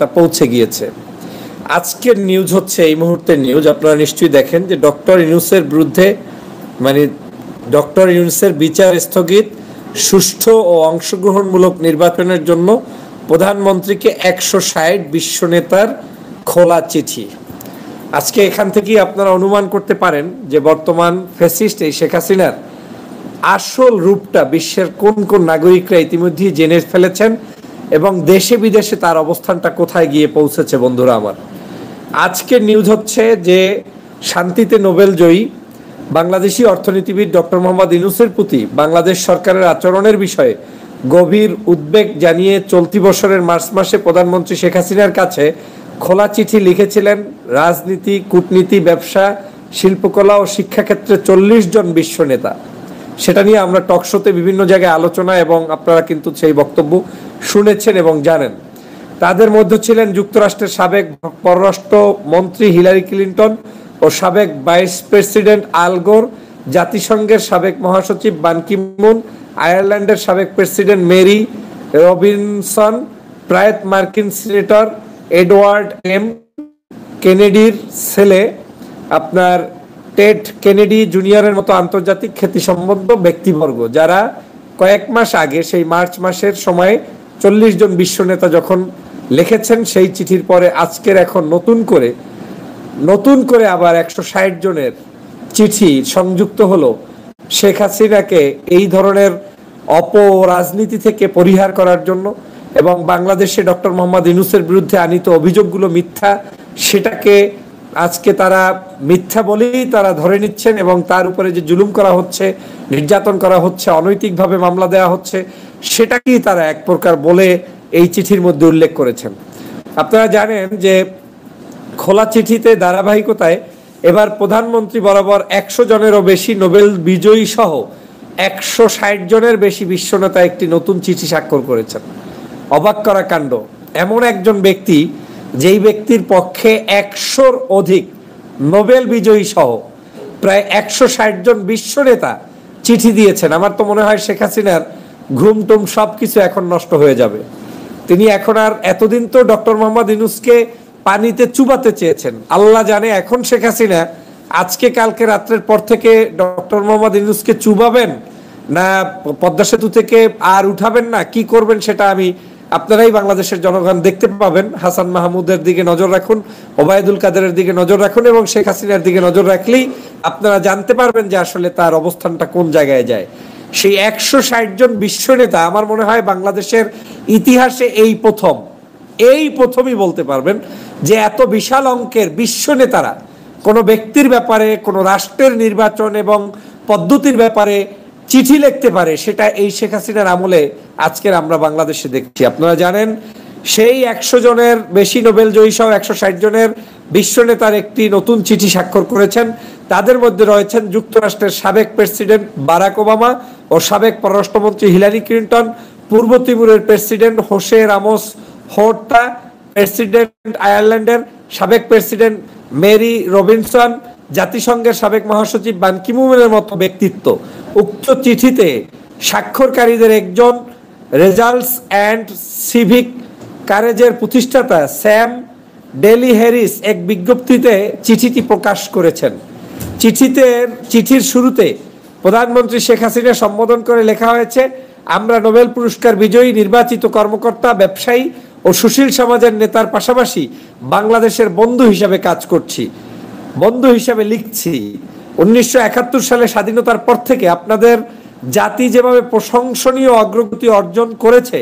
পৌঁছে গিয়েছে। আজকের নিউজ হচ্ছে, এই মুহূর্তের নিউজ আপনারা নিশ্চয়ই দেখেন, যে ডক্টর ইউনূসের বিরুদ্ধে ডক্টর ইউনূসের বিচার স্থগিত, সুষ্ঠু ও অংশগ্রহণমূলক নির্বাচনের জন্য প্রধানমন্ত্রীকে 160 বিশ্ব নেতার খোলা চিঠি। আজকে এখান থেকেই আপনারা অনুমান করতে পারেন যে বর্তমান ফ্যাসিস্ট এই শেখ হাসিনার আসল রূপটা বিশ্বের কোন কোন নাগরিকরা ইতিমধ্যেই জেনে ফেলেছেন এবং দেশে বিদেশে তার অবস্থানটা কোথায় গিয়ে পৌঁছেছে। বন্ধুরা আমার, আজকের নিউজ হচ্ছে যে শান্তিতে নোবেল জয়ী বাংলাদেশি অর্থনীতিবিদ ডক্টর মোহাম্মদ ইউনূসের প্রতি বাংলাদেশ সরকারের আচরণের বিষয়ে গভীর উদ্বেগ জানিয়ে চলতি বছরের মার্চ মাসে প্রধানমন্ত্রী শেখ হাসিনার কাছে খোলা চিঠি লিখেছিলেন রাজনীতি, কূটনীতি, ব্যবসা, শিল্পকলা ও শিক্ষাক্ষেত্রে 40 জন বিশ্ব নেতা। সেটা নিয়ে আমরা টকশোতে বিভিন্ন জায়গায় আলোচনা এবং আপনারা কিন্তু সেই বক্তব্য শুনেছেন এবং জানেন। তাদের মধ্যে ছিলেন যুক্তরাষ্ট্রের সাবেক পররাষ্ট্র মন্ত্রী হিলারি ক্লিন্টন ও সাবেক ভাইস প্রেসিডেন্ট আল গোর, জাতিসংঘের সাবেক মহাসচিব বান কি মুন, আয়ারল্যান্ডের সাবেক প্রেসিডেন্ট মেরি রবিনসন, প্রয়াত মার্কিন সিনেটর এডওয়ার্ড এম কেনেডির ছেলে আপনার টেড কেনেডি জুনিয়রের মতো আন্তর্জাতিক খ্যাতিসম্পন্ন ব্যক্তিবর্গ, যারা কয়েক মাস আগে সেই মার্চ মাসের সময়ে 40 জন বিশ্ব নেতা যখন লিখেছেন সেই চিঠির পরে আজকের এখন নতুন করে আবার 160 জনের চিঠি সংযুক্ত হলো শেখ হাসিনাকে এই ধরনের অপরাজনীতি থেকে পরিহার করার জন্য এবং বাংলাদেশে ডক্টর মোহাম্মদ ইউনূসের বিরুদ্ধে আনিত অভিযোগগুলো মিথ্যা, সেটাকে আজকে তারা মিথ্যা বলেই তারা ধরে নিচ্ছেন এবং তার উপরে যে জুলুম করা হচ্ছে, নির্যাতন করা হচ্ছে, অনৈতিকভাবে মামলা দেওয়া হচ্ছে, সেটাকেই তারা এক প্রকার বলে এই চিঠির মধ্যে উল্লেখ করেছেন। আপনারা জানেন যে খোলা চিঠিতে ধারাবাহিকতায় এবার প্রধানমন্ত্রী বরাবর 100 জনেরও বেশি নোবেল বিজয়ী সহ 160 জনের বেশি বিশ্ব নেতা একটি নতুন চিঠি স্বাক্ষর করেছেন। অবাক করা কাণ্ড, এমন একজন ব্যক্তি যেই ব্যক্তির পক্ষে 100-র অধিক নোবেল বিজয়ী সহ প্রায় 160 জন বিশ্ব নেতা চিঠি দিয়েছেন। আমার তো মনে হয় শেখ হাসিনার ঘুমটুম সবকিছু এখন নষ্ট হয়ে যাবে। তিনি এখন আর, এতদিন তো ডক্টর মোহাম্মদ ইউনূসকে পানিতে চুবাতে চেয়েছেন, আল্লাহ জানে এখন শেখ হাসিনা আজকে কালকে রাত্রের পর থেকে ডক্টর মোহাম্মদ ইউনূসকে চুবাবেন না পদ্মা সেতু থেকে আর উঠাবেন না, কি করবেন সেটা আপনারাই বাংলাদেশের জনগণ দেখতে পাবেন। হাসান মাহমুদের দিকে নজর রাখুন, ওবায়দুল কাদেরের দিকে নজর রাখুন এবং শেখ হাসিনার দিকে নজর রাখলেই আপনারা জানতে পারবেন যে আসলে তার অবস্থানটা কোন জায়গায় যায়। সেই 160 জন বিশ্ব নেতা আমার মনে হয় বাংলাদেশের ইতিহাসে এই প্রথমই বলতে পারবেন যে এত বিশাল অঙ্কের বিশ্ব নেতারা কোনো ব্যক্তির ব্যাপারে, কোনো রাষ্ট্রের নির্বাচন এবং পদ্ধতির ব্যাপারে চিঠি লিখতে পারে, সেটা এই শেখ হাসিনার আমলে আজকের আমরা বাংলাদেশে দেখছি। আপনারা জানেন সেই 100 জনের বেশি নোবেল জয়ী সহ 160 জনের বিশ্ব নেতার একটি নতুন চিঠি স্বাক্ষর করেছেন। তাদের মধ্যে রয়েছেন যুক্তরাষ্ট্রের সাবেক প্রেসিডেন্ট বারাক ওবামা ও সাবেক পররাষ্ট্রমন্ত্রী হিলারি ক্লিন্টন, পূর্ব তিমুরের president Jose Ramos Horta, president আয়ারল্যান্ডের সাবেক প্রেসিডেন্ট মেরি রবিনসন, জাতিসংঘের সাবেক মহাসচিব বান কি মুনের মতো ব্যক্তিত্ব। উক্ত চিঠিতে স্বাক্ষরকারীদের একজন রেজাল্টস অ্যান্ড সিভিক কারেজের প্রতিষ্ঠাতা স্যাম ডেলি হ্যারিস এক বিজ্ঞপ্তিতে চিঠিটি প্রকাশ করেছেন। চিঠির শুরুতে প্রধানমন্ত্রী শেখ হাসিনা সম্বোধন করে লেখা হয়েছে, আমরা নোবেল পুরস্কার বিজয়ী নির্বাচিত কর্মকর্তা, ব্যবসায়ী ও সুশীল সমাজের নেতার পাশাপাশি বাংলাদেশের বন্ধু হিসাবে কাজ করছি, বন্ধু হিসাবে লিখছি। 1971 সালে স্বাধীনতার পর থেকে আপনাদের জাতি যেভাবে প্রশংসনীয় অগ্রগতি অর্জন করেছে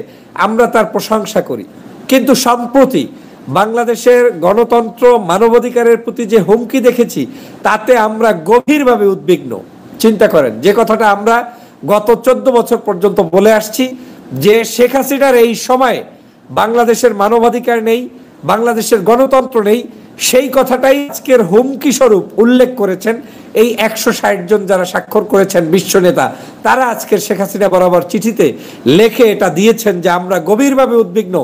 আমরা তার প্রশংসা করি, কিন্তু সম্প্রতি বাংলাদেশের গণতন্ত্র, মানবাধিকারের প্রতি যে হুমকি দেখেছি তাতে আমরা গভীরভাবে উদ্বিগ্ন। চিন্তা করেন, যে কথাটা আমরা গত 14 বছর পর্যন্ত বলে আসছি যে শেখ হাসিনার এই সময়ে বাংলাদেশের মানবাধিকার নেই, বাংলাদেশের গণতন্ত্র নেই, সেই কথাটাই আজকের হুমকি স্বরূপ উল্লেখ করেছেন এই 160 জন যারা স্বাক্ষর করেছেন বিশ্ব নেতা। তারা আজকের শেখ হাসিনা বরাবর চিঠিতে লেখে এটা দিয়েছেন যে আমরা গভীরভাবে উদ্বিগ্ন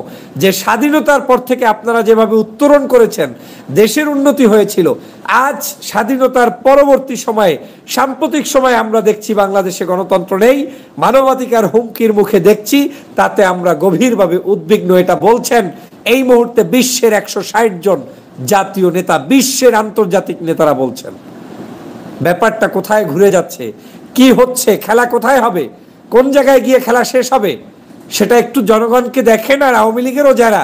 যে স্বাধীনতার পর থেকে আপনারা যেভাবে উত্তরণ করেছেন দেশের উন্নতি হয়েছিল, আজ স্বাধীনতার পরবর্তী সময়ে সাম্প্রতিক সময়ে আমরা দেখছি বাংলাদেশে গণতন্ত্র নেই, মানবাধিকার হুমকির মুখে দেখছি, তাতে আমরা গভীরভাবে উদ্বিগ্ন। এটা বলছেন এই মুহূর্তে বিশ্বের 160 জন জাতীয় নেতা, বিশ্বের আন্তর্জাতিক নেতারা বলছেন। ব্যাপারটা কোথায় ঘুরে যাচ্ছে, কি হচ্ছে, খেলা কোথায় হবে, কোন জায়গায় গিয়ে খেলা শেষ হবে, সেটা একটু জনগণকে দেখেন। আর আওয়ামী লীগেরও যারা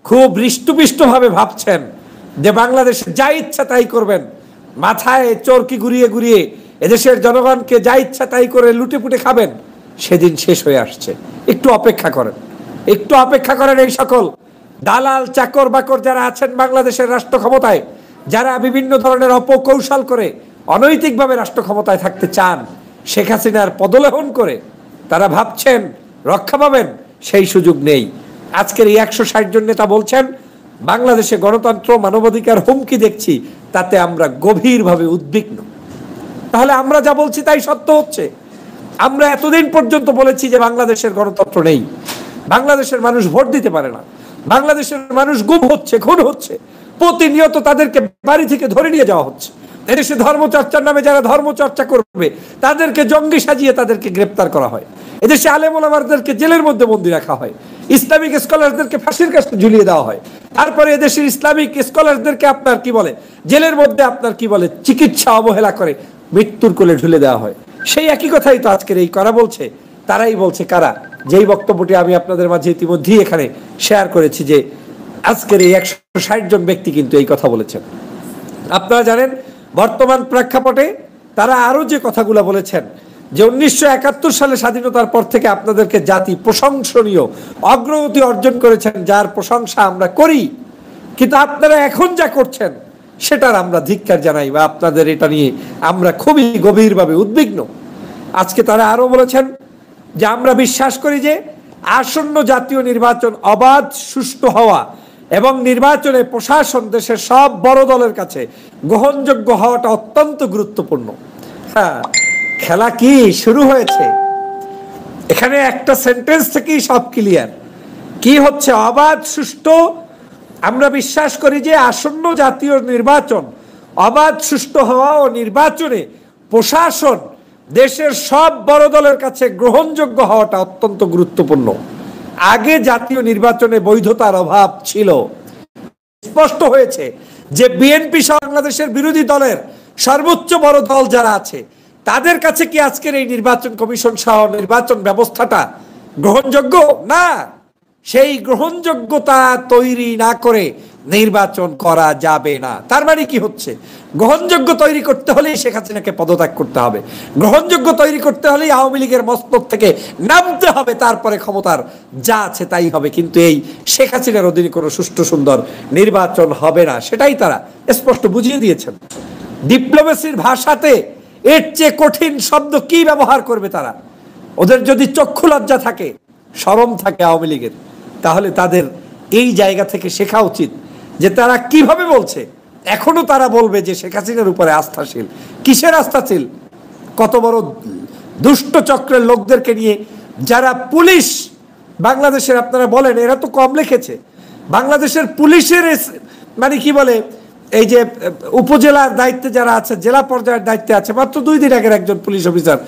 খুব হৃষ্টপুষ্টভাবে ভাবছেন যে বাংলাদেশে যা ইচ্ছা তাই করবেন, মাথায় চরকি ঘুরিয়ে ঘুরিয়ে এদেশের জনগণকে যা ইচ্ছা তাই করে লুটেপুটে খাবেন, সেদিন শেষ হয়ে আসছে। একটু অপেক্ষা করেন, একটু অপেক্ষা করেন। এই সকল দালাল চাকর বাকর যারা আছেন বাংলাদেশের রাষ্ট্র ক্ষমতায়, যারা বিভিন্ন ধরনের অপকৌশল করে অনৈতিকভাবে রাষ্ট্র ক্ষমতায় থাকতে চান, শেখ হাসিনার পদলেহন করে তারা ভাবছেন রক্ষা পাবেন, সেই সুযোগ নেই। আজকের এই 160 জন নেতা বলছেন বাংলাদেশে গণতন্ত্র মানবাধিকার হুমকি দেখছি, তাতে আমরা গভীরভাবে উদ্বিগ্ন। তাহলে আমরা যা বলছি তাই সত্য হচ্ছে। আমরা এতদিন পর্যন্ত বলেছি যে বাংলাদেশের গণতন্ত্র নেই, বাংলাদেশের মানুষ ভোট দিতে পারে না, বাংলাদেশের মানুষ গুম হচ্ছে, খুন হচ্ছে, প্রতিনিয়ত তাদেরকে বাড়ি থেকে ধরে নিয়ে যাওয়া হচ্ছে। এদেশে ধর্মচর্চার নামে যারা ধর্মচর্চা করবে তাদেরকে জঙ্গি সাজিয়ে তাদেরকে গ্রেপ্তার করা হয়। এদেশে আলেম ওলামাদেরকে জেলের মধ্যে বন্দী রাখা হয়, ইসলামিক স্কলারদেরকে ফাঁসির কাছে ঝুলিয়ে দেওয়া হয়। তারপরে এদেশের ইসলামিক স্কলারদেরকে আপনার কি বলে, জেলের মধ্যে আপনার কি বলে, চিকিৎসা অবহেলা করে মৃত্যুর কোলে ঝুলে দেওয়া হয়। সেই একই কথাই তো আজকের এই করা বলছে। তারাই বলছে কারা, যেই বক্তব্যটি আমি আপনাদের মাঝে ইতিমধ্যেই এখানে শেয়ার করেছি, যে আজকের এই 160 জন ব্যক্তি কিন্তু এই কথা বলেছেন। আপনারা জানেন বর্তমান প্রেক্ষাপটে তারা আরো যে কথাগুলো বলেছেন, যে 1971 সালে স্বাধীনতার পর থেকে আপনাদেরকে জাতি প্রশংসনীয় অগ্রগতি অর্জন করেছেন, যার প্রশংসা আমরা করি, কিন্তু আপনারা এখন যা করছেন সেটার আমরা ধিক্কার জানাই, বা আপনাদের এটা নিয়ে আমরা খুবই গভীরভাবে উদ্বিগ্ন। আজকে তারা আরো বলেছেন যে আমরা বিশ্বাস করি যে আসন্ন জাতীয় নির্বাচন অবাধ সুষ্ঠু হওয়া এবং নির্বাচনে প্রশাসন দেশের সব বড় দলের কাছে গ্রহণযোগ্য হওয়াটা অত্যন্ত গুরুত্বপূর্ণ। হ্যাঁ, খেলা কি শুরু হয়েছে? এখানে একটা সেন্টেন্স থেকেই সব ক্লিয়ার। কি হচ্ছে? অবাধ সুষ্ঠু। আমরা বিশ্বাস করি যে আসন্ন জাতীয় নির্বাচন অবাধ সুষ্ঠু হওয়া ও নির্বাচনে প্রশাসন দেশের সব বড় দলের কাছে গ্রহণযোগ্য হওয়াটা অত্যন্ত গুরুত্বপূর্ণ। আগে জাতীয় নির্বাচনে বৈধতার অভাব ছিল। স্পষ্ট হয়েছে যে বিএনপি বাংলাদেশের বিরোধী দলের সর্বোচ্চ বড় দল যারা আছে, তাদের কাছে কি আজকের এই নির্বাচন কমিশন সহ নির্বাচন ব্যবস্থাটা গ্রহণযোগ্য না? সেই গ্রহণযোগ্যতা তৈরি না করে নির্বাচন করা যাবে না। তার মানে কি হচ্ছে? গ্রহণযোগ্য তৈরি করতে হলেই শেখ হাসিনাকে পদত্যাগ করতে হবে, গ্রহণযোগ্য তৈরি করতে হলেই আওয়ামী লীগের মস্তক থেকে নামতে হবে, তারপরে ক্ষমতার যা আছে তাই হবে। কিন্তু এই শেখ হাসিনার অধীনে কোনো সুষ্ঠু সুন্দর নির্বাচন হবে না, সেটাই তারা স্পষ্ট বুঝিয়ে দিয়েছেন। ডিপ্লোমেসির ভাষাতে এর চেয়ে কঠিন শব্দ কি ব্যবহার করবে তারা? ওদের যদি চক্ষু লজ্জা থাকে, শরম থাকে আওয়ামী লীগের, তাহলে তাদের এই জায়গা থেকে শেখা উচিত যে তারা কিভাবে বলছে। এখনো তারা বলবে যে শেখ হাসিনার উপরে আস্থাশীল। কিসের আস্থাশীল? কত বড় দুষ্ট চক্রের লোকদেরকে নিয়ে যারা পুলিশ বাংলাদেশের, আপনারা বলেন এরা তো কম লিখেছে, বাংলাদেশের পুলিশের মানে কি বলে, এই যে উপজেলার দায়িত্বে যারা আছে, জেলা পর্যায়ের দায়িত্বে আছে, মাত্র 2 দিন আগের একজন পুলিশ অফিসার,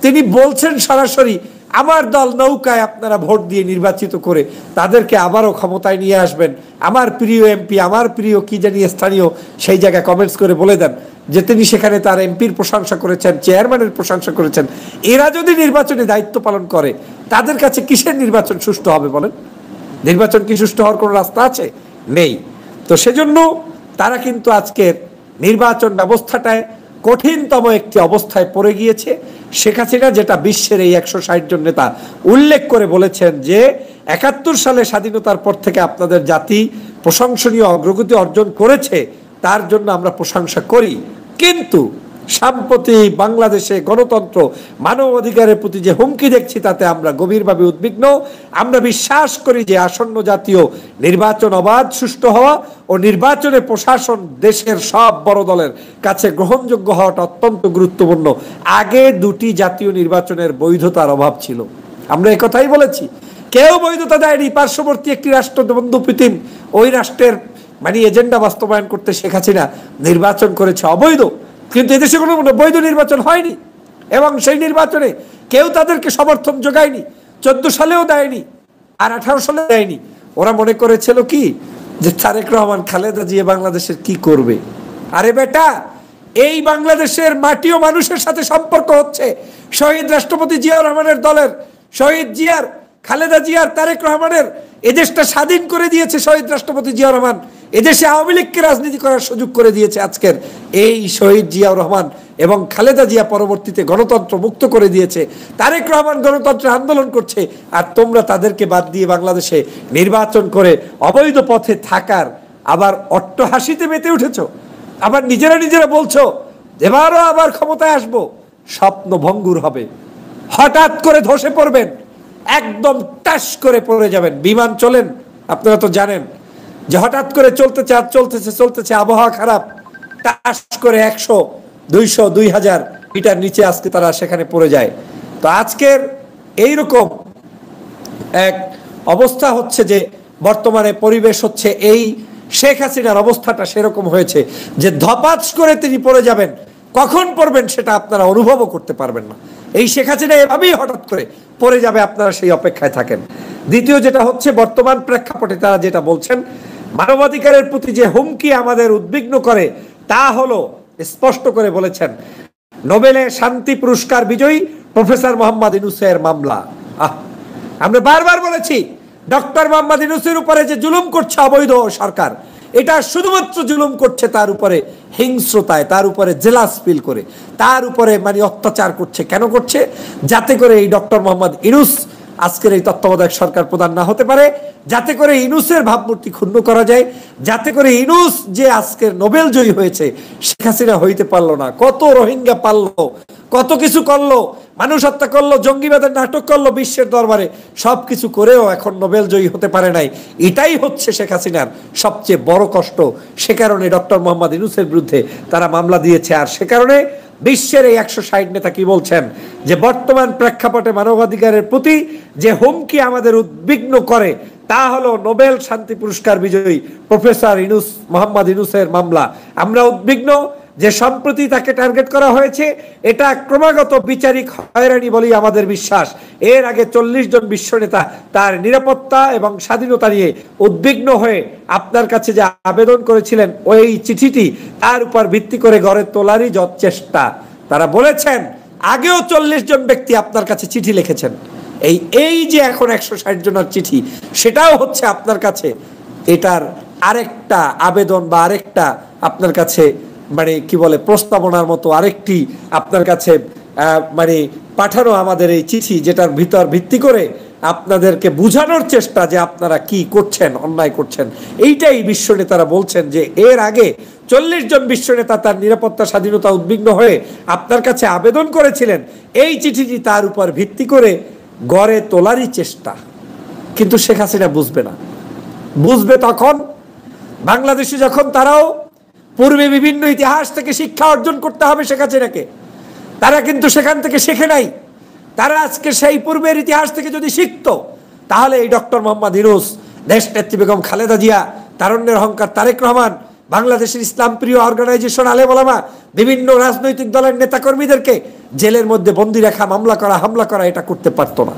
তিনি বলছেন সরাসরি আমার দল নৌকায় আপনারা ভোট দিয়ে নির্বাচিত করে তাদেরকে আবারও ক্ষমতায় নিয়ে আসবেন। আমার প্রিয় এমপি, আমার প্রিয় কি জানি স্থানীয়, সেই জায়গায় কমেন্টস করে বলে দেন যে তিনি সেখানে তার এমপির প্রশংসা করেছেন, চেয়ারম্যানের প্রশংসা করেছেন। এরা যদি নির্বাচনে দায়িত্ব পালন করে, তাদের কাছে কিসের নির্বাচন সুষ্ঠু হবে বলেন? নির্বাচন কি সুষ্ঠু হওয়ার কোনো রাস্তা আছে? নেই। তো সেজন্য তারা কিন্তু আজকের নির্বাচন ব্যবস্থাটায় কঠিনতম একটি অবস্থায় পড়ে গিয়েছে। শেখ হাসিনা যেটা বিশ্বের এই 160 জন নেতা উল্লেখ করে বলেছেন যে 71 সালে স্বাধীনতার পর থেকে আপনাদের জাতি প্রশংসনীয় অগ্রগতি অর্জন করেছে, তার জন্য আমরা প্রশংসা করি। কিন্তু সাম্প্রতি বাংলাদেশে গণতন্ত্র মানবাধিকারের প্রতি যে হুমকি দেখছি, তাতে আমরা গভীরভাবে উদ্বিগ্ন। আমরা বিশ্বাস করি যে আসন্ন জাতীয় নির্বাচন অবাধ সুষ্ঠু হওয়া ও নির্বাচনে প্রশাসন দেশের সব বড় দলের কাছে গ্রহণযোগ্য হওয়াটা অত্যন্ত গুরুত্বপূর্ণ। আগে 2টি জাতীয় নির্বাচনের বৈধতার অভাব ছিল, আমরা একথাই বলেছি। কেউ বৈধতা দেয়নি। পার্শ্ববর্তী একটি রাষ্ট্র বন্ধু প্রীতিম, ওই রাষ্ট্রের মানে এজেন্ডা বাস্তবায়ন করতে শেখ হাসিনা নির্বাচন করেছে অবৈধ, কিন্তু এদেশে কোনো বৈধ নির্বাচন হয়নি এবং সেই নির্বাচনে কেউ তাদেরকে সমর্থন যোগায়নি। 14 সালেও দেয়নি, আর 18 সালে দেয়নি। ওরা মনে করেছিল কি যে তারেক রহমান খালেদা জিয়া বাংলাদেশের কি করবে। আরে বেটা, এই বাংলাদেশের মাটি ও মানুষের সাথে সম্পর্ক হচ্ছে শহীদ রাষ্ট্রপতি জিয়াউর রহমানের দলের, শহীদ জিয়ার, খালেদা জিয়ার, তারেক রহমানের। এদেশটা স্বাধীন করে দিয়েছে শহীদ রাষ্ট্রপতি জিয়াউর রহমান, এদেশে আওয়ামী লীগকে রাজনীতি করার সুযোগ করে দিয়েছে আজকের এই শহীদ জিয়াউর রহমান, এবং খালেদা জিয়া পরবর্তীতে গণতন্ত্র মুক্ত করে দিয়েছে। তারেক রহমান গণতন্ত্রের আন্দোলন করছে, আর তোমরা তাদেরকে বাদ দিয়ে বাংলাদেশে নির্বাচন করে অবৈধ পথে থাকার আবার অট্টহাসিতে মেতে উঠেছো। আবার নিজেরা নিজেরা বলছো এবারও আবার ক্ষমতায় আসবো। স্বপ্ন ভঙ্গুর হবে, হঠাৎ করে ধসে পড়বেন, একদম টাস করে পড়ে যাবেন। বিমান চলেন, আপনারা তো জানেন যে হঠাৎ করে চলতেছে, আবহাওয়া খারাপ, টাস করে 100, 200, 2000 মিটার নিচে আজকে তারা সেখানে পড়ে যায়। তো আজকের এইরকম এক অবস্থা হচ্ছে যে বর্তমানে পরিবেশ হচ্ছে এই শেখ হাসিনার অবস্থাটা সেরকম হয়েছে যে ধপাস করে তিনি পড়ে যাবেন, কখন পড়বেন সেটা আপনারা অনুভবও করতে পারবেন না। এই শেখ হাসিনা এভাবেই হঠাৎ করে পড়ে যাবে, আপনারা সেই অপেক্ষায় থাকেন। দ্বিতীয় যেটা হচ্ছে, বর্তমান প্রেক্ষাপটে তারা যেটা বলছেন, মানবাধিকারের প্রতি যে হুমকি আমাদের উদ্বিগ্ন করে তা হলো, স্পষ্ট করে বলেছেন, নোবেলের শান্তি পুরস্কার বিজয়ী প্রফেসর মোহাম্মদ ইউনূসের মামলা। আমরা বারবার বলেছি ডক্টর মোহাম্মদ ইউনূসের উপরে যে জুলুম করছে অবৈধ সরকার, এটা শুধুমাত্র জুলুম করছে তার উপরে হিংস্রতায়, তার উপরে জেলাস ফিল করে, তার উপরে মানে অত্যাচার করছে। কেন করছে? যাতে করে এই ডক্টর মোহাম্মদ ইউনূস আজকের এই তত্ত্বাবধায়ক সরকার প্রধান না হতে পারে, যাতে করে ইউনূসের ভাবমূর্তি ক্ষুণ্ণ করা যায়, যাতে করে ইউনূস যে আজকের নোবেল জয়ী হয়েছে শেখ হাসিনা হইতে পারলো না। কত রোহিঙ্গা পাললো, কত কিছু করলো, মানুষ হত্যা করলো, জঙ্গিবাদের নাটক করলো বিশ্বের দরবারে, সবকিছু করেও এখন নোবেল জয়ী হতে পারে নাই। এটাই হচ্ছে শেখ হাসিনার সবচেয়ে বড় কষ্ট। সে কারণে ডক্টর মোহাম্মদ ইউনূসের বিরুদ্ধে তারা মামলা দিয়েছে। আর সে কারণে বিশ্বের এই 160 নেতা কি বলছেন যে বর্তমান প্রেক্ষাপটে মানবাধিকারের প্রতি যে হুমকি আমাদের উদ্বিগ্ন করে তা হলো নোবেল শান্তি পুরস্কার বিজয়ী প্রফেসর মোহাম্মদ ইউনূসের মামলা। আমরা উদ্বিগ্ন যে সম্প্রতি তাকে টার্গেট করা হয়েছে, এটা ক্রমাগত বিচারিক হয়রানি বলেই আমাদের বিশ্বাস। এর আগে 40 জন বিশ্ব নেতা তার নিরাপত্তা এবং স্বাধীনতা নিয়ে উদ্বিগ্ন হয়ে আপনার কাছে যে আবেদন করেছিলেন, ওই চিঠিটি তার উপর ভিত্তি করে গড়ে তোলারই চেষ্টা। তারা বলেছেন আগেও 40 জন ব্যক্তি আপনার কাছে চিঠি লিখেছেন, এই যে এখন 160 জনের চিঠি, সেটাও হচ্ছে আপনার কাছে এটার আরেকটা আবেদন বা আরেকটা আপনার কাছে মানে কি বলে প্রস্তাবনার মতো আরেকটি আপনার কাছে মানে পাঠানো আমাদের এই চিঠি, যেটার ভিত্তি করে আপনাদেরকে বুঝানোর চেষ্টা যে আপনারা কি করছেন, অন্যায় করছেন। এইটাই বিশ্ব নেতারা বলছেন যে এর আগে 40 জন বিশ্ব নেতা তার নিরাপত্তা স্বাধীনতা উদ্বিগ্ন হয়ে আপনার কাছে আবেদন করেছিলেন, এই চিঠিটি তার উপর ভিত্তি করে গড়ে তোলারই চেষ্টা। কিন্তু শেখ হাসিনা বুঝবে না। বুঝবে তখন বাংলাদেশে যখন তারাও পূর্বে বিভিন্ন ইতিহাস থেকে শিক্ষা অর্জন করতে হবে শেখ হাসিনাকে। তারা কিন্তু সেখান থেকে শেখে নাই। তারা আজকে সেই পূর্বের ইতিহাস থেকে যদি শিখতো, তাহলে এই ডক্টর মোহাম্মদ ইউনূস, দেশ নেত্রী বেগম খালেদা জিয়া, তারুণ্যের অহংকার তারেক রহমান, বাংলাদেশের ইসলাম প্রিয় অর্গানাইজেশন আলেম ওলামা, বিভিন্ন রাজনৈতিক দলের নেতাকর্মীদেরকে জেলের মধ্যে বন্দি রাখা, মামলা করা, হামলা করা, এটা করতে পারতো না।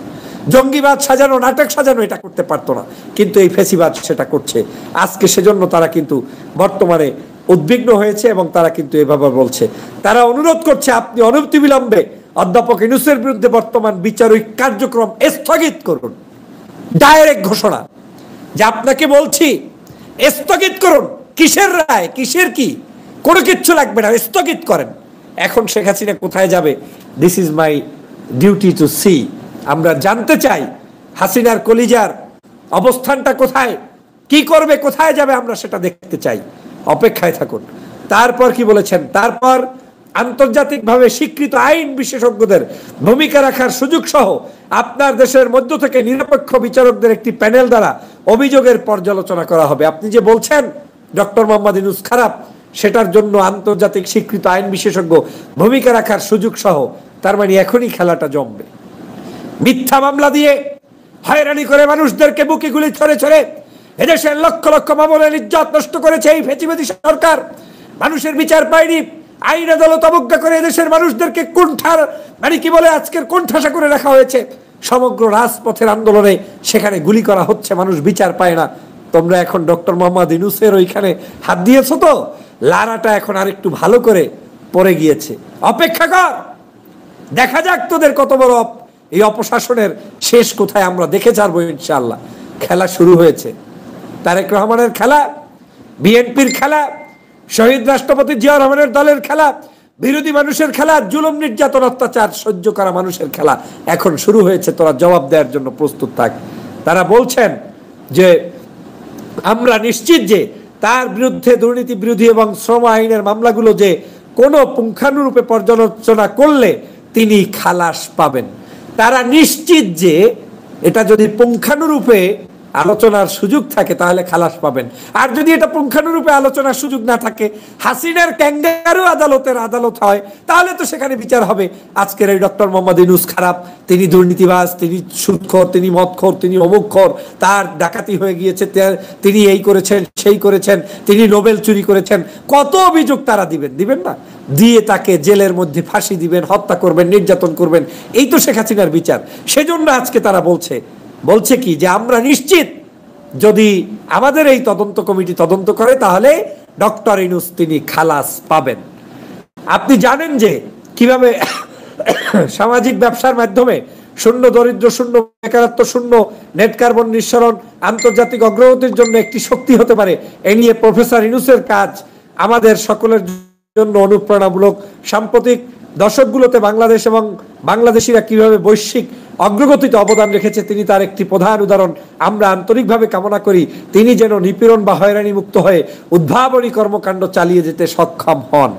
জঙ্গিবাদ সাজানো, নাটক সাজানো, এটা করতে পারতো না। কিন্তু এই ফেসিবাদ সেটা করছে আজকে। সেজন্য তারা কিন্তু বর্তমানে উদ্বিগ্ন হয়েছে এবং তারা কিন্তু এভাবে বলছে, তারা অনুরোধ করছে আপনি অনতিবিলম্বে অধ্যাপক ইউনূসের বিরুদ্ধে বর্তমান বিচারিক কার্যক্রম স্থগিত করুন। ডাইরেক্ট ঘোষণা যে আপনাকে বলছি স্থগিত করুন। কিসের রায়, কিসের কি, কোনো কিচ্ছু লাগবে না, স্থগিত করেন। এখন শেখ হাসিনা কোথায় যাবে? This is my duty to see. আমরা জানতে চাই হাসিনার কলিজার অবস্থানটা কোথায়, কি করবে, কোথায় যাবে, আমরা সেটা দেখতে চাই। অপেক্ষায় থাকুন। তারপর কি বলেছেন? তারপর আন্তর্জাতিকভাবে স্বীকৃত আইন বিশেষজ্ঞদের ভূমিকা রাখার সুযোগ সহ আপনার দেশের মধ্য থেকে নিরপেক্ষ বিচারকদের একটি প্যানেল দ্বারা অভিযোগের পর্যালোচনা করা হবে। আপনি যে বলছেন ডক্টর মোহাম্মদ ইউনূস খারাপ, সেটার জন্য আন্তর্জাতিক স্বীকৃত আইন বিশেষজ্ঞ ভূমিকা রাখার সুযোগ সহ, তার মানে এখনই খেলাটা জমবে। মিথ্যা মামলা দিয়ে হয়রানি করে মানুষদেরকে বুকে গুলি ছড়ে ছড়ে এদেশের লক্ষ লক্ষ মামলার ইজ্জত নষ্ট করেছে এই ফেঁচিবাদী সরকার। মানুষের বিচার পায়নি, আইন আদালত অবজ্ঞা করে এদেশের মানুষদেরকে কুণ্ঠার মানে কি বলে আজকের কোণঠাসা করে রাখা হয়েছে। সমগ্র রাজপথের আন্দোলনে সেখানে গুলি করা হচ্ছে, মানুষ বিচার পায় না। তোমরা এখন ডক্টর মোহাম্মদ ইউনূসের ওইখানে হাত দিয়েছো, তো লারাটা এখন আরেকটু ভালো করে পড়ে গিয়েছে। অপেক্ষা কর, দেখা যাক তোদের কত বড় এই অপশাসনের শেষ কোথায় আমরা দেখে ছাড়বো ইনশাআল্লাহ। খেলা শুরু হয়েছে, তারেক রহমানের খেলা, বিএনপির খেলা, শহীদ রাষ্ট্রপতি জিয়া রহমানের দলের খেলা, বিরোধী মানুষের খেলা, জুলুম নির্যাতন অত্যাচার সহ্য করা মানুষের খেলা এখন শুরু হয়েছে। তোরা জবাব দেওয়ার জন্য প্রস্তুত থাক। তারা বলছেন যে আমরা নিশ্চিত যে তার বিরুদ্ধে দুর্নীতি বিরোধী এবং শ্রম আইনের মামলাগুলো যে কোনো পুঙ্খানুরূপে পর্যালোচনা করলে তিনি খালাস পাবেন। তারা নিশ্চিত যে এটা যদি পুঙ্খানুরূপে আলোচনার সুযোগ থাকে তাহলে খালাস পাবেন, আর যদি এটা পুঙ্খানুরূপে আলোচনার সুযোগ না থাকে, হাসিনার ক্যাঙ্গারু আদালত হয়, তাহলে তো সেখানে বিচার হবে। আজকের এই ডক্টর মোহাম্মদ ইউনূস খারাপ, তিনি দুর্নীতিবাজ, তিনি সুদখোর, তিনি মদখোর, তিনি অমুকখোর, তার ডাকাতি হয়ে গিয়েছে, তিনি এই করেছেন সেই করেছেন, তিনি নোবেল চুরি করেছেন, কত অভিযোগ তারা দিবেন না? দিয়ে তাকে জেলের মধ্যে ফাঁসি দিবেন, হত্যা করবেন, নির্যাতন করবেন। এই তো শেখ হাসিনার বিচার। সেজন্য আজকে তারা বলছে কি যে আমরা নিশ্চিত যদি আমাদের এই তদন্ত কমিটি তদন্ত করে তাহলে ডক্টর ইউনূস তিনি খালাস পাবেন। আপনি জানেন যে কিভাবে সামাজিক ব্যবসার মাধ্যমে শূন্য দরিদ্র শূন্য বেকারত্ব শূন্য নেট কার্বন নিঃসরণ আন্তর্জাতিক অগ্রগতির জন্য একটি শক্তি হতে পারে। এ নিয়ে প্রফেসর ইউনূসের কাজ আমাদের সকলের জন্য অনুপ্রেরণামূলক। সাম্প্রতিক দশকগুলোতে বাংলাদেশ এবং বাংলাদেশিরা কিভাবে বৈশ্বিক অগ্রগতিতে অবদান রেখেছে তিনি তার একটি প্রধান উদাহরণ। আমরা আন্তরিকভাবে কামনা করি তিনি যেন নিপীড়ন বা হয়রানি মুক্ত হয়ে উদ্ভাবনী কর্মকাণ্ড চালিয়ে যেতে সক্ষম হন।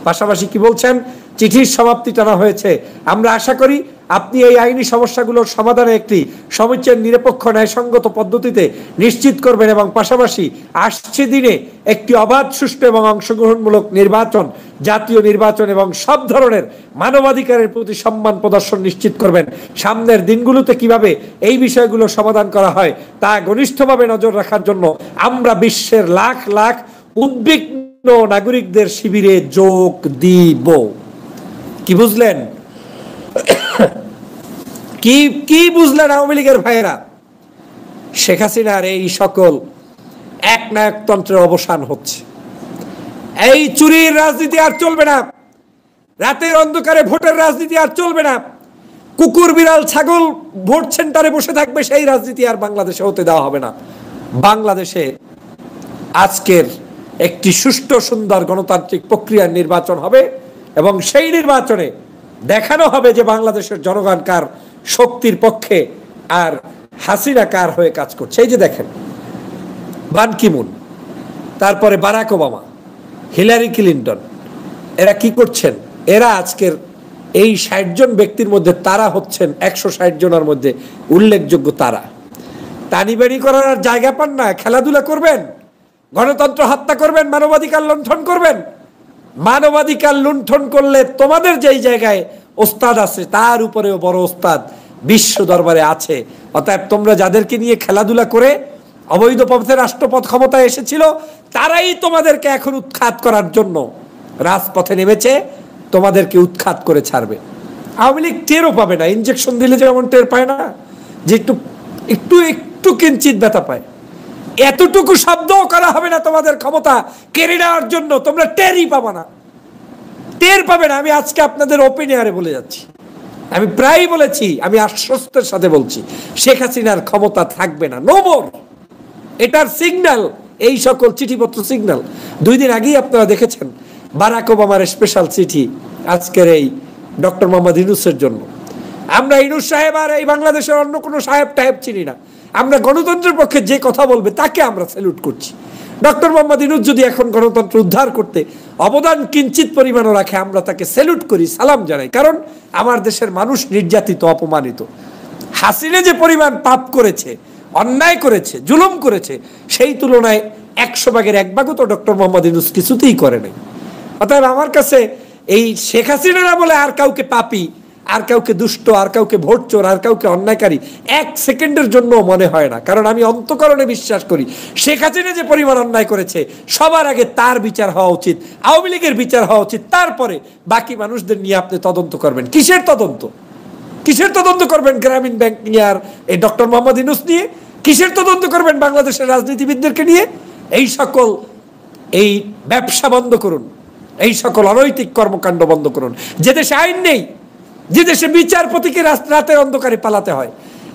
পাশাপাশি কি বলছেন, চিঠির সমাপ্তি টানা হয়েছে। আমরা আশা করি আপনি এই আইনি সমস্যাগুলোর সমাধানে একটি সমীচীন নিরপেক্ষ ন্যায়সঙ্গত পদ্ধতিতে নিশ্চিত করবেন এবং পাশাপাশি আসছে দিনে একটি অবাধ সুষ্ঠু এবং অংশগ্রহণমূলক নির্বাচন, জাতীয় নির্বাচন এবং সব ধরনের মানবাধিকারের প্রতি সম্মান প্রদর্শন নিশ্চিত করবেন। সামনের দিনগুলোতে কিভাবে এই বিষয়গুলো সমাধান করা হয় তা ঘনিষ্ঠভাবে নজর রাখার জন্য আমরা বিশ্বের লাখ লাখ উদ্বিগ্ন নাগরিকদের শিবিরে যোগ দিব। কি বুঝলেন? কি বুঝলেন আওয়ামী লীগের ভাইয়েরা? শেখ হাসিনার এই সকল একনায়কতন্ত্রের অবসান হচ্ছে। এই চুরির রাজনীতি আর চলবে না, রাতের অন্ধকারে ভোটের রাজনীতি আর চলবে না, কুকুর বিড়াল ছাগল ভোট সেন্টারে বসে থাকবে সেই রাজনীতি আর বাংলাদেশে হতে দেওয়া হবে না। বাংলাদেশে আজকের একটি সুষ্ঠু সুন্দর গণতান্ত্রিক প্রক্রিয়ার নির্বাচন হবে এবং সেই নির্বাচনে দেখানো হবে যে বাংলাদেশের জনগণ কার শক্তির পক্ষে আর হাসিনা কার হয়ে কাজ করছে। এই যে দেখেন, বান কি মুন, তারপরে বারাক ওবামা, হিলারি ক্লিন্টন, এরা কি করছেন? এরা আজকের এই ৬০ জন ব্যক্তির মধ্যে তারা হচ্ছেন ১৬০ জনের মধ্যে উল্লেখযোগ্য তারা। টানিবাড়ি করার আর জায়গা পান না, খেলাধুলা করবেন, গণতন্ত্র হত্যা করবেন, মানবাধিকার লুণ্ঠন করবেন। মানবাধিকার লুণ্ঠন করলে তোমাদের যেই জায়গায় ওস্তাদ আছে তার উপরেও বড় ওস্তাদ বিশ্ব দরবারে আছে। অতএব তোমরা যাদেরকে নিয়ে খেলাধুলা করে অবৈধ পথে রাষ্ট্রপথ ক্ষমতায় এসেছিল তারাই তোমাদেরকে এখন উৎখাত করার জন্য রাজপথে নেমেছে, তোমাদেরকে উৎখাত করে ছাড়বে। আওয়ামী লীগ টেরও পাবে না, ইনজেকশন দিলে যেমন টের পায় না, যে একটু একটু একটু কিঞ্চিত ব্যথা পায়, এতটুকু শব্দও করা হবে না তোমাদের ক্ষমতা কেড়ে নেওয়ার জন্য। তোমরা টেরই পাবে না, টের পাবে না। আমি আজকে আপনাদের ওপেনিয়ারে বলে যাচ্ছি, আমি প্রায় বলেছি, আমি আশ্বস্তের সাথে বলছি, শেখ হাসিনার ক্ষমতা থাকবে না, নো মোর। এটার সিগন্যাল এই সকল চিঠিপত্র সিগন্যাল। ২ দিন আগেই আপনারা দেখেছেন বারাক ওবামার স্পেশাল চিঠি আজকের এই ডক্টর মোহাম্মদ ইউনূসের জন্য। আমরা ইউনূস সাহেব আর এই বাংলাদেশের অন্য কোনো সাহেব টাহেব চিনি না। আমরা গণতন্ত্রের পক্ষে যে কথা বলবে তাকে আমরা স্যালুট করছি। ডক্টর মোহাম্মদ ইউনূস যদি এখন গণতন্ত্র উদ্ধার করতে অবদান কিঞ্চিত পরিমাণও রাখে আমরা তাকে স্যালুট করি, সালাম জানাই। কারণ আমার দেশের মানুষ নির্যাতিত, অপমানিত। হাসিনা যে পরিমাণ পাপ করেছে, অন্যায় করেছে, জুলুম করেছে, সেই তুলনায় ১০০ ভাগের ১ ভাগও তো ডক্টর মোহাম্মদ ইউনূস কিছুতেই করে নাই। অতএব আমার কাছে এই শেখ হাসিনা বলে আর কাউকে পাপী, আর কাউকে দুষ্ট, আর কাউকে ভোট চোর, আর কাউকে অন্যায়কারী ১ সেকেন্ডের জন্য মনে হয় না। কারণ আমি অন্তঃকরণে বিশ্বাস করি শেখ হাসিনা যে পরিমাণ অন্যায় করেছে সবার আগে তার বিচার হওয়া উচিত, আওয়ামী লীগের বিচার হওয়া উচিত, তারপরে বাকি মানুষদের নিয়ে আপনি তদন্ত করবেন। কিসের তদন্ত? কিসের তদন্ত করবেন গ্রামীণ ব্যাংক নিয়ে আর এই ডক্টর মোহাম্মদ ইউনূস নিয়ে? কিসের তদন্ত করবেন বাংলাদেশের রাজনীতিবিদদেরকে নিয়ে? এই সকল এই ব্যবসা বন্ধ করুন, এই সকল অনৈতিক কর্মকাণ্ড বন্ধ করুন। যে দেশে আইন নেই, যে দেশে বিচারপতিকে রাতের অন্ধকারে পালাতে হয়,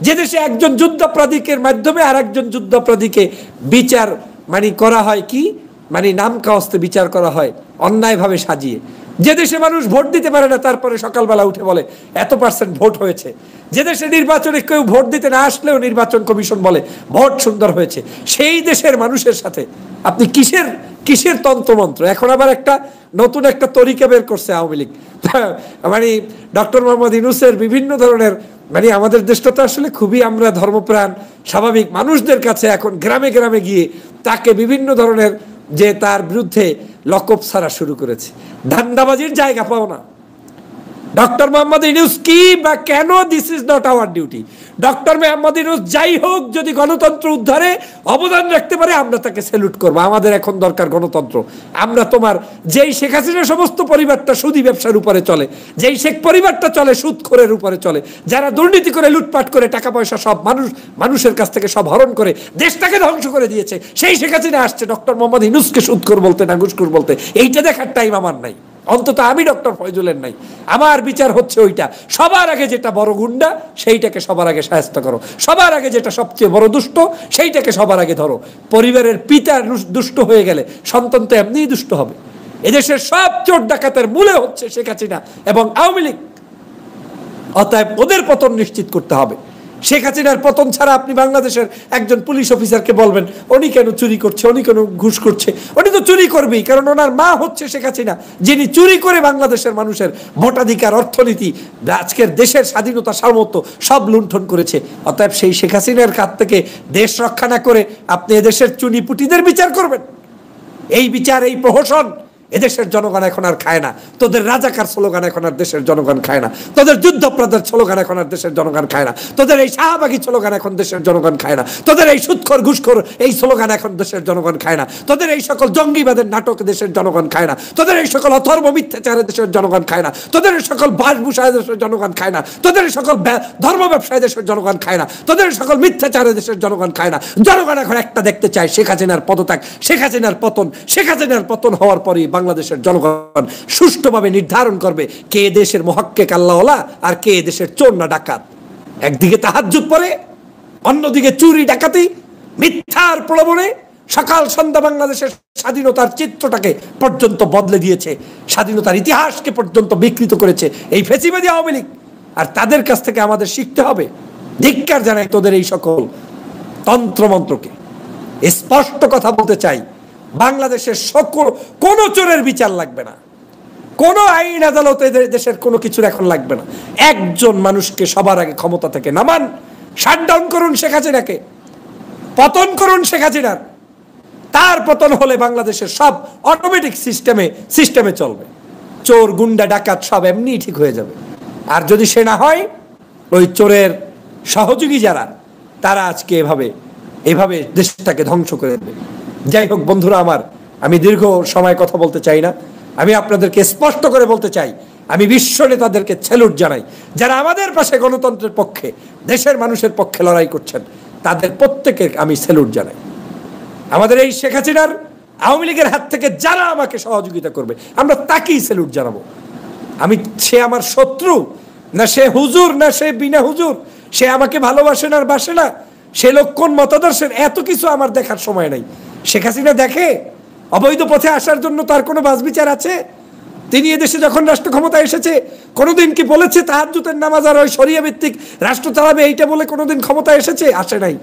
যে দেশে একজন যুদ্ধাপরাধীকের মাধ্যমে আর একজন যুদ্ধাপরাধীকে বিচার করা হয়, কি নাম কাওয়াস্তে বিচার করা হয় অন্যায়ভাবে সাজিয়ে, যে দেশে মানুষ ভোট দিতে পারে না, তারপরে সকালবেলা উঠে বলে এত % ভোট হয়েছে, যে দেশে নির্বাচনে কেউ ভোট দিতে না আসলেও নির্বাচন কমিশন বলে ভোট সুন্দর হয়েছে, সেই দেশের মানুষের সাথে আপনি কিসের তন্ত্রমন্ত্র? এখন আবার নতুন একটা তরিকা বের করছে আওয়ামী লীগ। ডক্টর মোহাম্মদ ইউনূসের বিভিন্ন ধরনের আমাদের দেশটা তো আসলে খুবই আমরা ধর্মপ্রাণ স্বাভাবিক মানুষদের কাছে এখন গ্রামে গ্রামে গিয়ে তাকে বিভিন্ন ধরনের যে তার বিরুদ্ধে লকব ছাড়া শুরু করেছে। ধান্দাবাজির জায়গা পাও না। ডক্টর মোহাম্মদ ইউনূস কি বা কেন? This is not our duty. Doctor Mohammad Yunus যাই হোক, যদি গণতন্ত্র উদ্ধারে অবদান রাখতে পারে আমরা তাকে স্যালুট করবো। আমাদের এখন দরকার গণতন্ত্র। আমরা যেই শেখ হাসিনার সমস্ত পরিবারটা সুদী ব্যবসার উপরে চলে, যেই শেখ পরিবারটা চলে সুদখোরের উপরে চলে, যারা দুর্নীতি করে লুটপাট করে টাকা পয়সা সব মানুষের কাছ থেকে সব হরণ করে দেশটাকে ধ্বংস করে দিয়েছে, সেই শেখ হাসিনা আসছে ডক্টর মোহাম্মদ ইউনূসকে সুদখোর বলতে না ঘুষখোর বলতে। এইটা দেখার টাইম আমার নাই, অন্তত আমি ডক্টর ফয়জুলের নাই। আমার বিচার হচ্ছে ওইটা, সবার আগে যেটা বড় গুন্ডা সেইটাকে সবার আগে শায়েস্তা করো, সবার আগে যেটা সবচেয়ে বড় দুষ্ট সেইটাকে সবার আগে ধরো। পরিবারের পিতা দুষ্ট হয়ে গেলে সন্তান তো এমনিই দুষ্ট হবে। এদেশের সব চোর ডাকাতের মূলে হচ্ছে শেখ হাসিনা এবং আওয়ামী লীগ। অতএব ওদের পতন নিশ্চিত করতে হবে। শেখ হাসিনার পতন ছাড়া আপনি বাংলাদেশের একজন পুলিশ অফিসারকে বলবেন উনি কেন চুরি করছে, উনি কেন ঘুষ করছে? উনি তো চুরি করবেই, কারণ ওনার মা হচ্ছে শেখ হাসিনা, যিনি চুরি করে বাংলাদেশের মানুষের ভোটাধিকার, অর্থনীতি, আজকের দেশের স্বাধীনতা, সার্বভৌমত্ব সব লুণ্ঠন করেছে। অতএব সেই শেখ হাসিনার কাছ থেকে দেশ রক্ষা না করে আপনি এদেশের চুনিপুটিদের বিচার করবেন? এই বিচার, এই প্রহসন এদেশের জনগণ এখন আর খায় না। তোদের রাজাকার স্লোগান এখন আর দেশের জনগণ খায় না। তোদের যুদ্ধপ্রাধার স্লোগান এখন আর দেশের জনগণ খায় না। তোদের এই শাহবাগী স্লোগান এখন দেশের জনগণ খায় না। তোদের এই সুদখোর ঘুষখোর এই স্লোগান এখন দেশের জনগণ খায় না। তোদের এই সকল জঙ্গিবাদের নাটক দেশের জনগণ খায় না। তোদের এই সকল অথর্ব মিথ্যাচারে দেশের জনগণ খায় না। তোদের এই সকল বাসভূষায় দেশের জনগণ খায় না। তোদের এই সকল ধর্ম ব্যবসায় দেশের জনগণ খায় না। তোদের এই সকল মিথ্যাচারে দেশের জনগণ খায় না। জনগণ এখন একটা দেখতে চায়, শেখ হাসিনার পদত্যাগ, শেখ হাসিনার পতন। শেখ হাসিনার পতন হওয়ার পরই বাংলাদেশের জনগণ সুষ্ঠুভাবে নির্ধারণ করবে কে দেশের মুহাক্কিক আল্লাহওয়ালা আর কে দেশের চোর না ডাকাত। একদিকে তাহাজ্জুদ পড়ে, অন্যদিকে চুরি ডাকাতি মিথ্যার প্রলোভনে সকাল সন্ধ্যা বাংলাদেশের স্বাধীনতার চিত্রটাকে পর্যন্ত বদলে দিয়েছে, স্বাধীনতার ইতিহাসকে পর্যন্ত বিকৃত করেছে এই ফ্যাসিবাদী আওয়ামী লীগ। আর তাদের কাছ থেকে আমাদের শিখতে হবে। ধিক্কার জানাই তোদের এই সকল তন্ত্রমন্ত্রকে। স্পষ্ট কথা বলতে চাই, বাংলাদেশের সকল কোন চোরের বিচার লাগবে না, কোন আইন আদালতে দেশের কোনো কিছুর এখন লাগবে না। একজন মানুষকে সবার আগে ক্ষমতা থেকে নামান, শাটডাউন করুন শেখ হাসিনাকে, পতন করুন শেখ হাসিনার। তার পতন হলে বাংলাদেশের সব অটোমেটিক সিস্টেমে চলবে। চোর গুন্ডা ডাকাত সব এমনি ঠিক হয়ে যাবে। আর যদি সে না হয়, ওই চোরের সহযোগী যারা, তারা আজকে এভাবে দেশটাকে ধ্বংস করে দেবে। যাই হোক বন্ধুরা আমার, আমি দীর্ঘ সময় কথা বলতে চাই না। আমি আপনাদেরকে স্পষ্ট করে বলতে চাই, আমি বিশ্ব নেতাদেরকে স্যালুট জানাই যারা আমাদের পাশে গণতন্ত্রের পক্ষে, দেশের মানুষের পক্ষে লড়াই করছেন। তাদের প্রত্যেকের আমি স্যালুট জানাই। আমাদের এই শেখ হাসিনার আওয়ামী লীগের হাত থেকে যারা আমাকে সহযোগিতা করবে, আমরা তাকেই স্যালুট জানাবো। সে আমার শত্রু না, সে হুজুর না, সে বিনা হুজুর, সে আমাকে ভালোবাসে না আর বাসে না, সে লোক কোন মতাদর্শের, এত কিছু আমার দেখার সময় নাই। শেখ হাসিনা দেখে অবৈধ পথে আসার জন্য তার কোনো বাছবিচার আছে? তিনি এদেশে যখন রাষ্ট্র ক্ষমতায় এসেছে কোনোদিন কি বলেছে তাহাজ্জুদের নামাজ আর ওই শরিয়া ভিত্তিক রাষ্ট্র চালাবে এইটা বলে কোনোদিন ক্ষমতায় এসেছে? আসে নাই।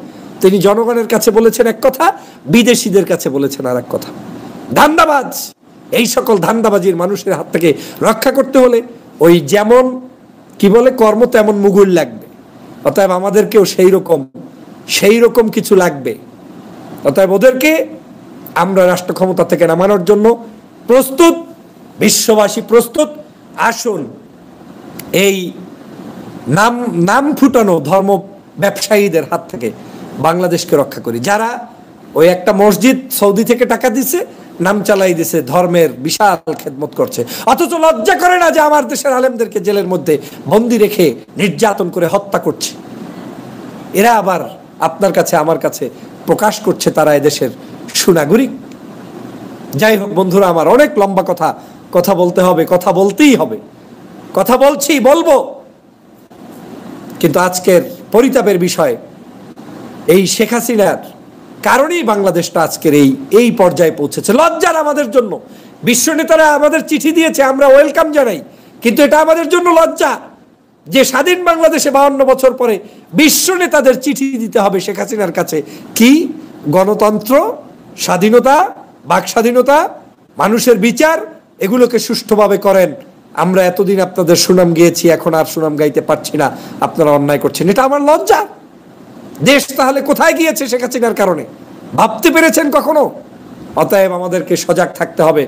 তিনি জনগণের কাছে বলেছেন এক কথা, বিদেশিদের কাছে বলেছেন আর এক কথা। ধান্দাবাজ, এই সকল ধান্দাবাজির মানুষের হাত থেকে রক্ষা করতে হলে ওই যেমন কি বলে কর্ম তেমন মুগুর লাগবে। অতএব আমাদেরকেও সেই রকম কিছু লাগবে। অতএব ওদেরকে আমরা রাষ্ট্র ক্ষমতা থেকে নামানোর জন্য প্রস্তুত, বিশ্ববাসী প্রস্তুত। আসুন এই নাম ফুটানো ধর্ম ব্যবসায়ীদের হাত থেকে বাংলাদেশকে রক্ষা করি। যারা ওই একটা মসজিদ সৌদি থেকে টাকা দিছে, নাম চালাই দিছে, ধর্মের বিশাল খেদমত করছে, অথচ লজ্জা করে না যে আমার দেশের আলেমদেরকে জেলের মধ্যে বন্দি রেখে নির্যাতন করে হত্যা করছে। এরা আবার আপনার কাছে আমার কাছে প্রকাশ করছে তারা এদেশের সুনাগরিক। যাই হোক বন্ধুরা আমার, অনেক লম্বা কথা বলতে হবে, কথা বলতেই হবে, কথা বলছি, বলবো, কিন্তু আজকের পরিতাপের বিষয় এই শেখ হাসিনার কারণেই বাংলাদেশটা আজকের এই পর্যায়ে পৌঁছেছে। লজ্জার আমাদের জন্য। বিশ্ব নেতারা আমাদের চিঠি দিয়েছে, আমরা ওয়েলকাম জানাই, কিন্তু এটা আমাদের জন্য লজ্জা যে স্বাধীন বাংলাদেশে 52 বছর পরে বিশ্ব নেতাদের চিঠি দিতে হবে শেখ হাসিনার কাছে। কি গণতন্ত্র, স্বাধীনতা, বাক স্বাধীনতা, মানুষের বিচার, এগুলোকে সুষ্ঠুভাবে করেন। আমরা এতদিন আপনাদের সুনাম গেয়েছি, এখন আর সুনাম গাইতে পারছি না, আপনারা অন্যায় করছেন। এটা আমার লজ্জা। দেশ তাহলে কোথায় গিয়েছে শেখ হাসিনার কারণে? ভাবতে পেরেছেন কখনো? অতএব আমাদেরকে সজাগ থাকতে হবে,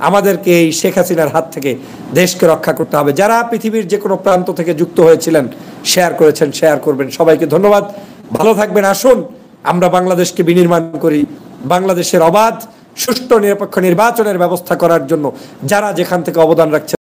আমাদেরকে এই শেখ হাসিনার হাত থেকে দেশকে রক্ষা করতে হবে। যারা পৃথিবীর যে কোনো প্রান্ত থেকে যুক্ত হয়েছিলেন, শেয়ার করেছেন, শেয়ার করবেন। সবাইকে ধন্যবাদ, ভালো থাকবেন। আসুন আমরা বাংলাদেশকে বিনির্মাণ করি, বাংলাদেশের অবাধ সুষ্ঠু নিরপেক্ষ নির্বাচনের ব্যবস্থা করার জন্য যারা যেখান থেকে অবদান রাখছেন